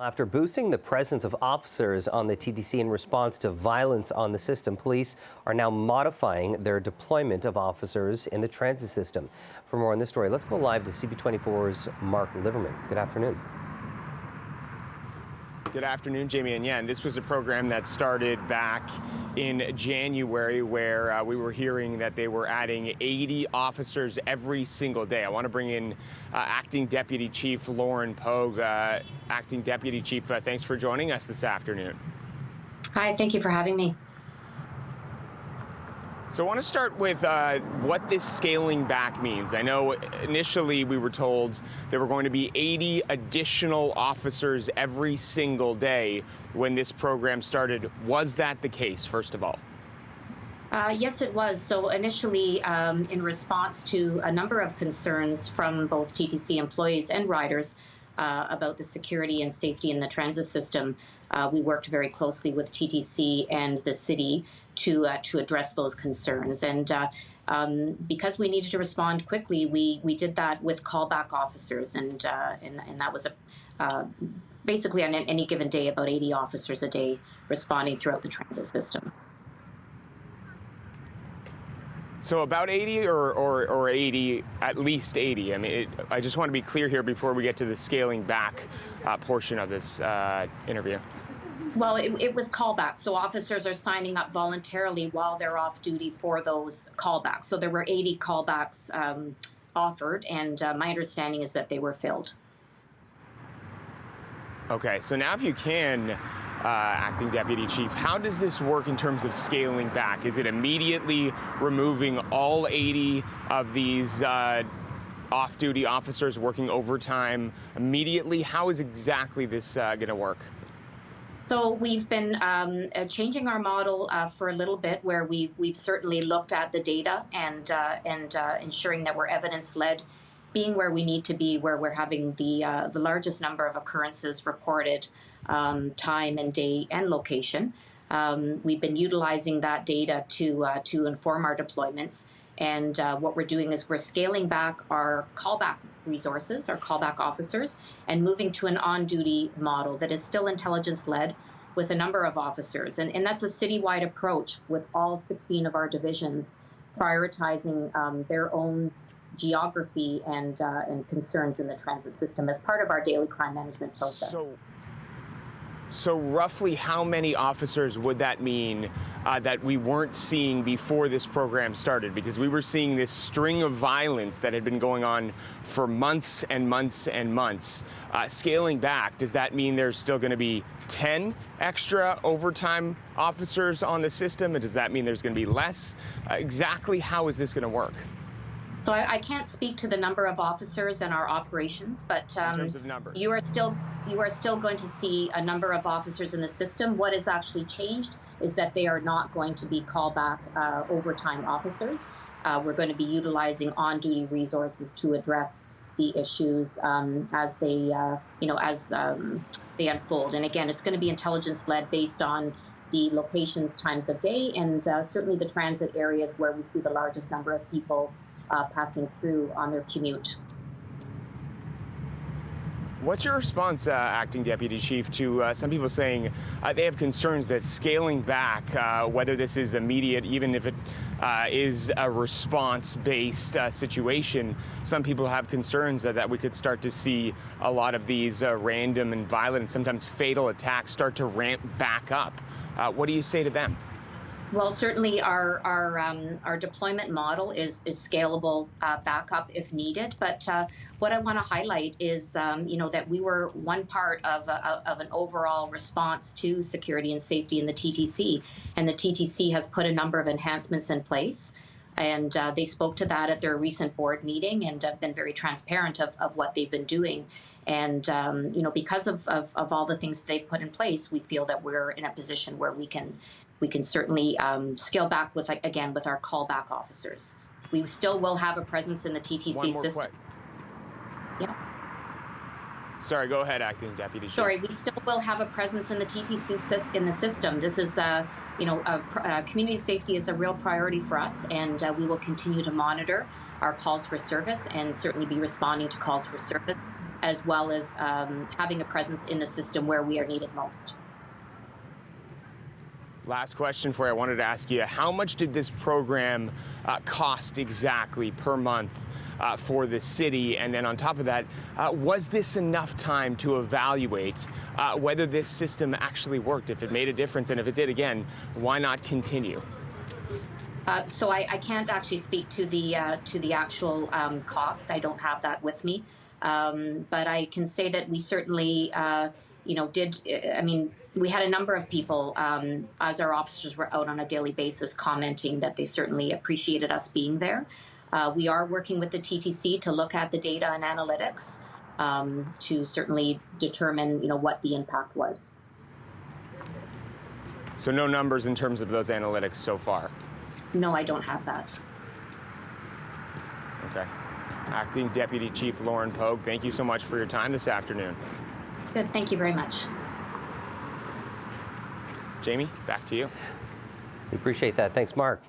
After boosting the presence of officers on the TTC in response to violence on the system, police are now modifying their deployment of officers in the transit system. For more on this story, let's go live to CP24's Mark Liverman. Good afternoon. Good afternoon, Jamie. And yeah, and this was a program that started back in January where we were hearing that they were adding 80 officers every single day. I want to bring in Acting Deputy Chief Lauren Pogue. Acting Deputy Chief, thanks for joining us this afternoon. Hi, thank you for having me. So I want to start with what this scaling back means. I know initially we were told there were going to be 80 additional officers every single day when this program started. Was that the case, first of all? Yes, it was. So initially, in response to a number of concerns from both TTC employees and riders about the security and safety in the transit system, we worked very closely with TTC and the city to address those concerns. And because we needed to respond quickly, we did that with callback officers, and that was basically on any given day about 80 officers a day responding throughout the transit system. So about 80 or 80, at least 80. I mean, I just want to be clear here before we get to the scaling back portion of this interview. Well, it was callbacks. So officers are signing up voluntarily while they're off duty for those callbacks. So there were 80 callbacks offered, and my understanding is that they were filled. Okay, so now if you can, Acting Deputy Chief, how does this work in terms of scaling back? Is it immediately removing all 80 of these off-duty officers working overtime immediately? How is exactly this going to work? So we've been changing our model for a little bit, where we've certainly looked at the data and ensuring that we're evidence-led, being where we need to be, where we're having the largest number of occurrences reported, time and day and location. We've been utilizing that data to inform our deployments. And what we're doing is we're scaling back our callback resources, our callback officers, and moving to an on-duty model that is still intelligence-led with a number of officers. And that's a citywide approach with all 16 of our divisions prioritizing their own geography and concerns in the transit system as part of our daily crime management process. So roughly how many officers would that mean that we weren't seeing before this program started? Because we were seeing this string of violence that had been going on for months and months and months. Scaling back, does that mean there's still going to be 10 extra overtime officers on the system? And does that mean there's going to be less? Exactly how is this going to work? So I can't speak to the number of officers in our operations, but in terms of numbers, you are still going to see a number of officers in the system. What has actually changed is that they are not going to be callback overtime officers. We're going to be utilizing on-duty resources to address the issues as they they unfold. And again, it's going to be intelligence-led based on the locations, times of day, and certainly the transit areas where we see the largest number of people passing through on their commute. What's your response, Acting Deputy Chief, to some people saying they have concerns that scaling back, whether this is immediate, even if it is a response-based situation, some people have concerns that we could start to see a lot of these random and violent and sometimes fatal attacks start to ramp back up. What do you say to them? Well, certainly our deployment model is scalable backup if needed. But what I want to highlight is, that we were one part of an overall response to security and safety in the TTC. And the TTC has put a number of enhancements in place. And they spoke to that at their recent board meeting and have been very transparent of what they've been doing. And, because of all the things they've put in place, we feel that we're in a position where we can certainly scale back with our callback officers. We still will have a presence in the TTC system. Yeah. Sorry, go ahead, Acting Deputy Chief. Sorry, we still will have a presence in the TTC in the system. This is, community safety is a real priority for us, and we will continue to monitor our calls for service and certainly be responding to calls for service as well as having a presence in the system where we are needed most. Last question for you. I wanted to ask you, how much did this program cost exactly per month for the city? And then on top of that, was this enough time to evaluate whether this system actually worked, if it made a difference, and if it did, again, why not continue? So I can't actually speak to the actual cost. I don't have that with me, but I can say that we certainly, did. I mean, we had a number of people, as our officers were out on a daily basis, commenting that they certainly appreciated us being there. We are working with the TTC to look at the data and analytics to certainly determine, what the impact was. So no numbers in terms of those analytics so far? No, I don't have that. Okay. Acting Deputy Chief Lauren Pogue, thank you so much for your time this afternoon. Good. Thank you very much. Jamie, back to you. We appreciate that. Thanks, Mark.